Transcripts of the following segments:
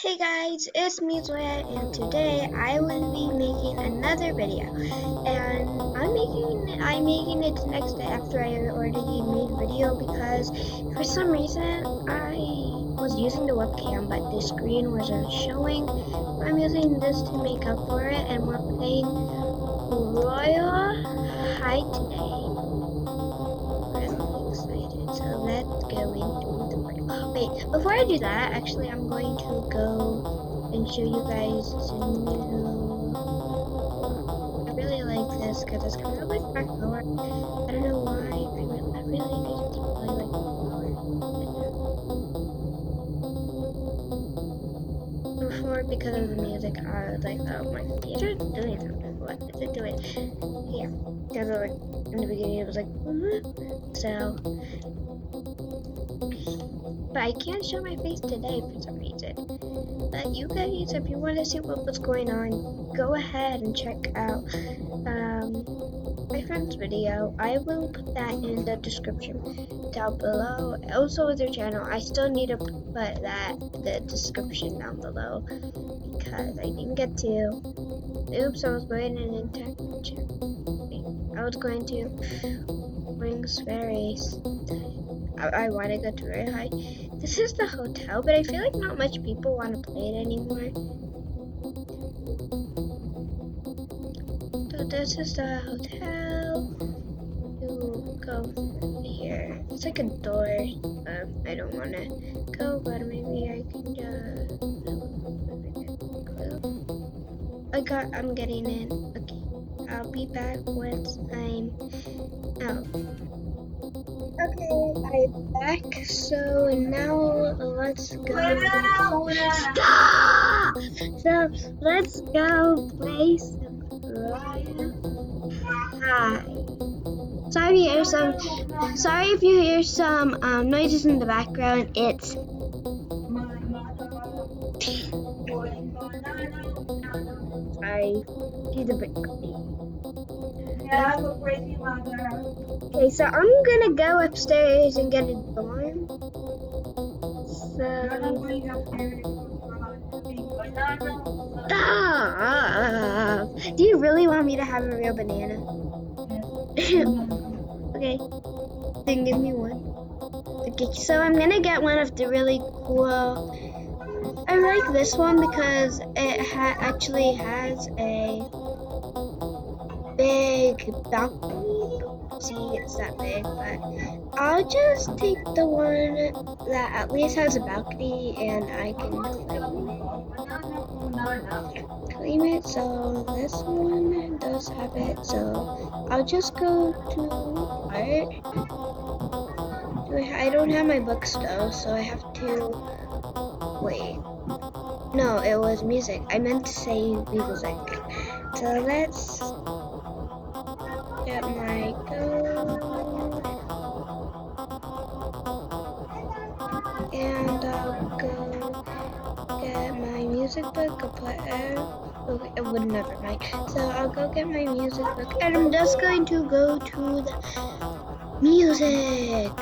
Hey guys, it's me Zoya, and today I will be making another video. And I'm making it the next day after I already made video because for some reason I was using the webcam but the screen wasn't showing. I'm using this to make up for it, and we're playing Royal High today. Really excited, so let's go into the video. Wait, before I do that, actually I'm going to go and show you guys some new. I really like this because it's kind of like black color. I don't know why. I just really like the color. Before, because of the music, I was like, oh, my computer's doing something. What is it doing? Yeah, because like in the beginning it was like, so. But I can't show my face today for some reason. But you guys, if you want to see what's going on, go ahead and check out my friend's video. I will put that in the description down below. Also with their channel, I still need to put that in the description down below because I didn't get to. Oops, I was going in intention. I was going to Wings Ferries. I want to go to very high. This is the hotel, but I feel like not much people want to play it anymore. So this is the hotel. You go here. It's like a door. I don't want to go, but maybe I can just. I'm getting in. Okay, I'll be back once I'm out. Okay, I'm back. So now let's go. Stop! So let's go play some Royal High. Sorry if you hear some noises in the background. It's I do the break. Okay, so I'm gonna go upstairs and get a dorm. So stop! Do you really want me to have a real banana? Okay, then give me one. Okay, so I'm gonna get one of the really cool. I like this one because it actually has a big balcony. See, it's that big, but I'll just take the one that at least has a balcony and I can claim it. So this one does have it, so I'll just go to art. I don't have my books though, so I have to wait. No, it was music. I meant to say music. So let's get my code, and I'll go get my music book. I'll put it would never mind. So I'll go get my music book, and I'm just going to go to the music.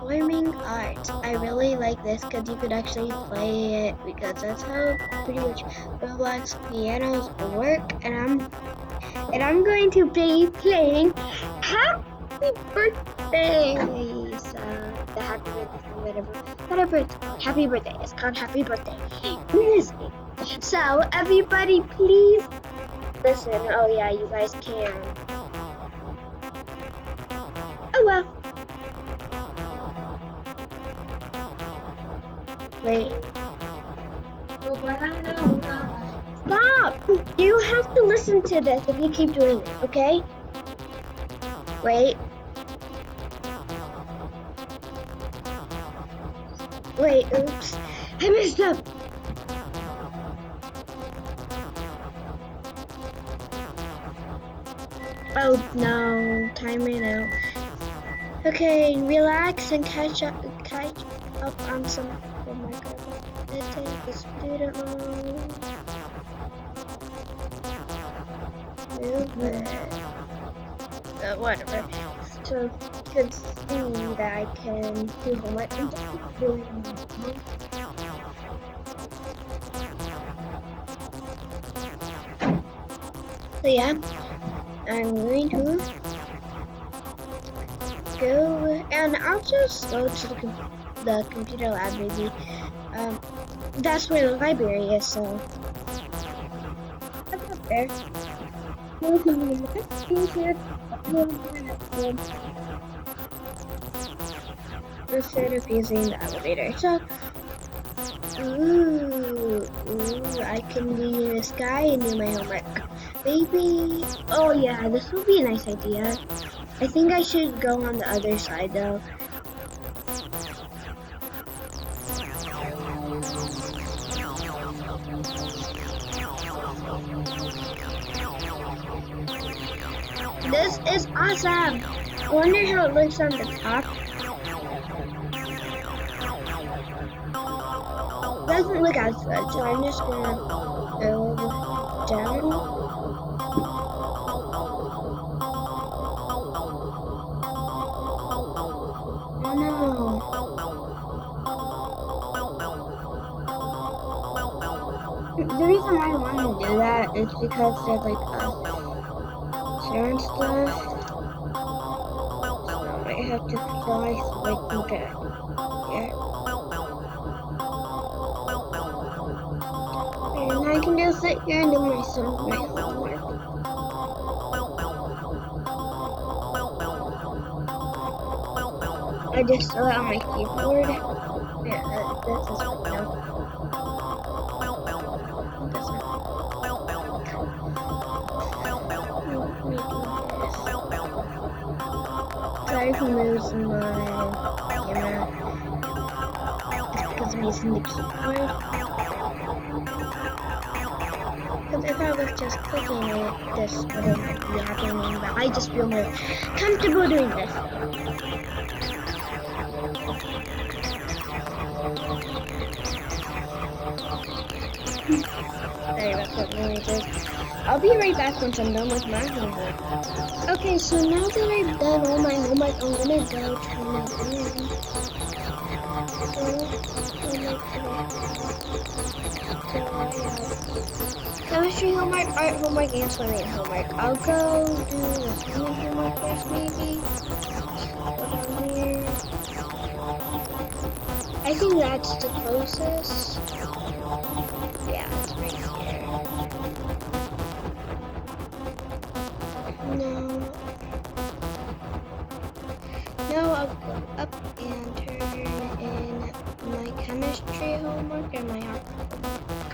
Performing arts. I really like this because you could actually play it because that's how pretty much Roblox pianos work, and I'm going to be playing Happy Birthday. So the Happy Birthday, whatever it's called. Happy Birthday. It's called Happy Birthday. So everybody, please listen. Oh yeah, you guys can. Oh well. Wait. Stop! You have to listen to this if you keep doing it, okay? Wait. Wait, oops. I messed up. Oh no, time ran out. Okay, relax and catch up on some. Oh my god, let's take the student loan. Move it. Whatever. So you can see that I can do homework and just keep doing homework. So yeah, I'm going to go, and I'll just go to the computer lab maybe. That's where the library is, so that's up there. Instead of using the elevator. So, I can be in the sky and do my homework. Maybe, oh yeah, this would be a nice idea. I think I should go on the other side though. This is awesome! I wonder how it looks on the top. Doesn't look as good, so I'm just gonna go down. Oh no. The reason why I want to do that is because there's like certain stuff. So I have to fly so I can get here. And I can just sit here and do my homework. I just saw it on my keyboard. Yeah, this is right now. Sorry for losing my camera. It's because I'm using the keyboard. Because if I was just clicking it, this wouldn't be happening, but I just feel more comfortable doing this. Sorry about that noises. I'll be right back once I'm done with my homework. Okay, so now that I've done all my homework, I'm gonna go turn it in. Chemistry homework, art homework, and swimming homework. I'll go do the swimming homework first, maybe. I think that's the closest. Yeah, it's right here. No, I'll go up and turn in my chemistry homework and my art homework.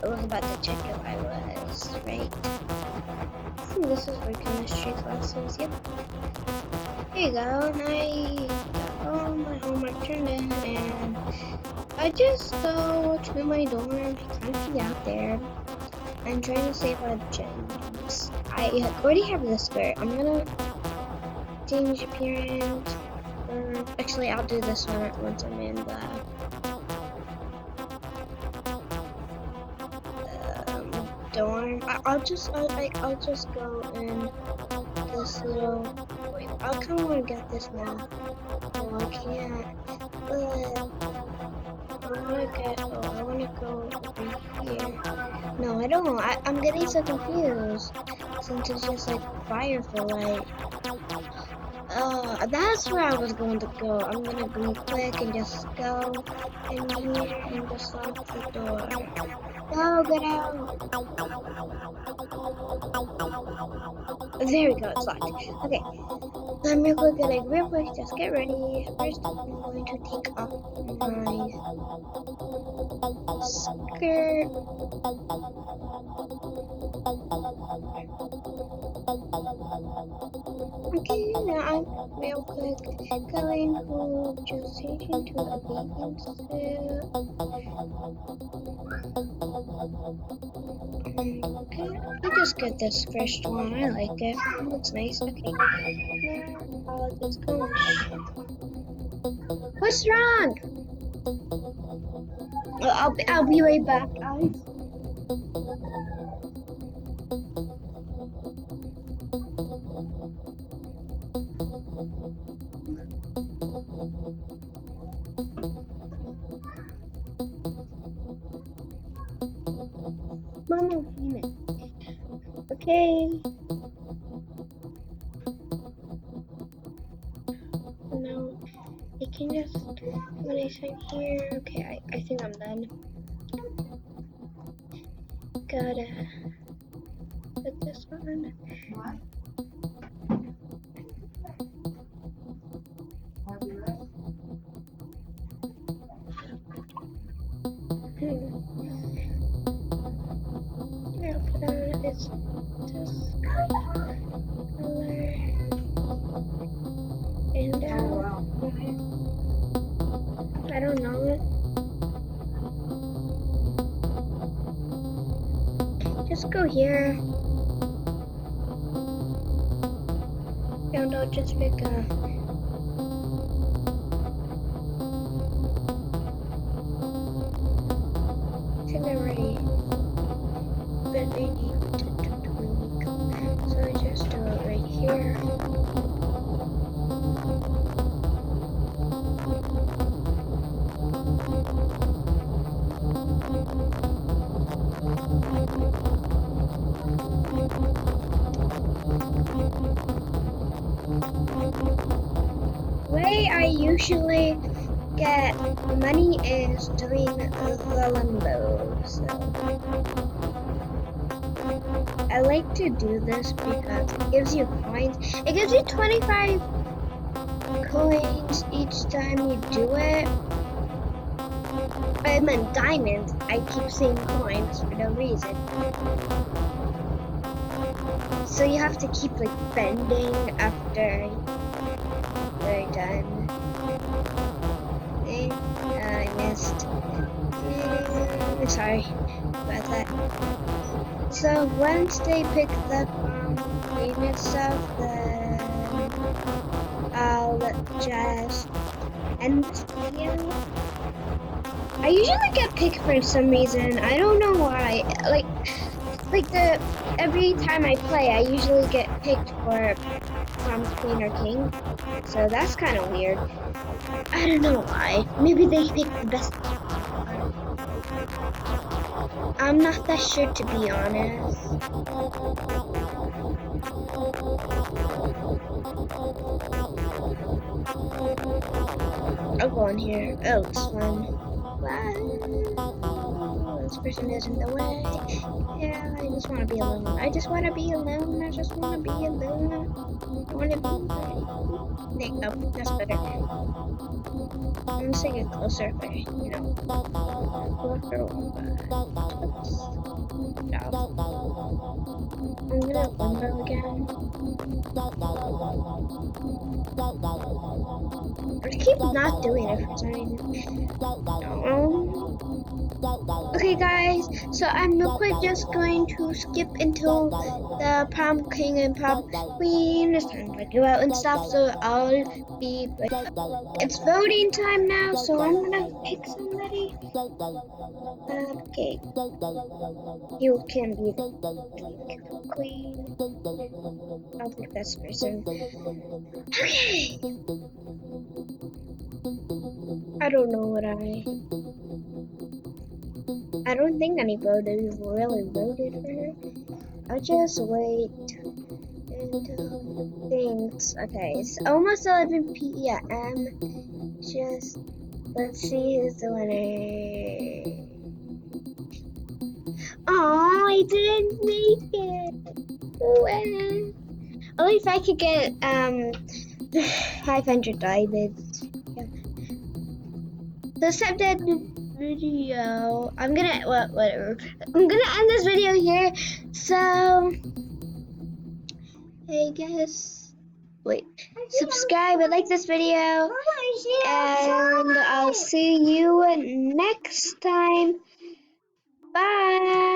I was about to check if I was right. I think this is for chemistry classes. Yep. Here you go. And I got all my homework turned in, and I just go to my dorm, kind of out there. I'm trying to save our gems. I already have this skirt. I'm gonna change appearance. Actually, I'll do this one once I'm in the dorm. I'll just go in this little. Wait, I kind of want to get this now. No, I can't. I want to go over here. No, I don't. I'm getting so confused since it's just like firefly. That's where I was going to go. I'm gonna be quick and just go in here and just lock the door. No, get out. There we go, it's locked. Okay, I'm real quick, just get ready. First, I'm going to take off my skirt. Okay, now I'm real quick going to just change into a bathing suit. Okay, I just get this first one. I like it. It looks nice. Okay, now I'll just go. What's wrong? I'll be right back, guys. Mama, Okay. No, I can just, when I sign here, okay, I think I'm done. Gotta put this on. I'll put on this color. And I don't know. Just go here. And I'll just pick a. I think I'm ready. But I need to tweak. So I just do it right here. Way I usually get money is doing the limbo. So I like to do this because it gives you coins. It gives you 25 coins each time you do it. I meant diamonds. I keep saying coins for no reason. So you have to keep like bending after you're done. I missed. Sorry about that. So once they pick the payment stuff, then I'll just end this video. I usually get picked for some reason. I don't know why. Like every time I play, I usually get picked for queen or king. So that's kind of weird. I don't know why. Maybe they pick the best. I'm not that sure, to be honest. I'll go on here. Oh, it's fun. Wow. This person is in the way. Yeah, I just want to be alone. I just want to be alone. I just want to be alone. I want to be. Oh, that's better. I'm gonna say get closer, but you know. I'm gonna limbo again. I keep not doing it for some reason. Okay guys, so I'm real quick just going to skip into the prom king and prom queen. It's time to go out and stuff, so I'll be right. It's voting time now, so I'm gonna pick somebody. Okay. You can be the queen. I'll pick this person. Okay. I don't know what I don't think anybody really voted for her. I'll just wait until things. Okay, it's almost 11 p.m. Just let's see who's the winner. Oh, I didn't make it. Well, only if I could get 500 diamonds. Yeah. So except that video, I'm gonna whatever. I'm gonna end this video here. So I guess wait, subscribe and like this video, and I'll see you next time. Bye.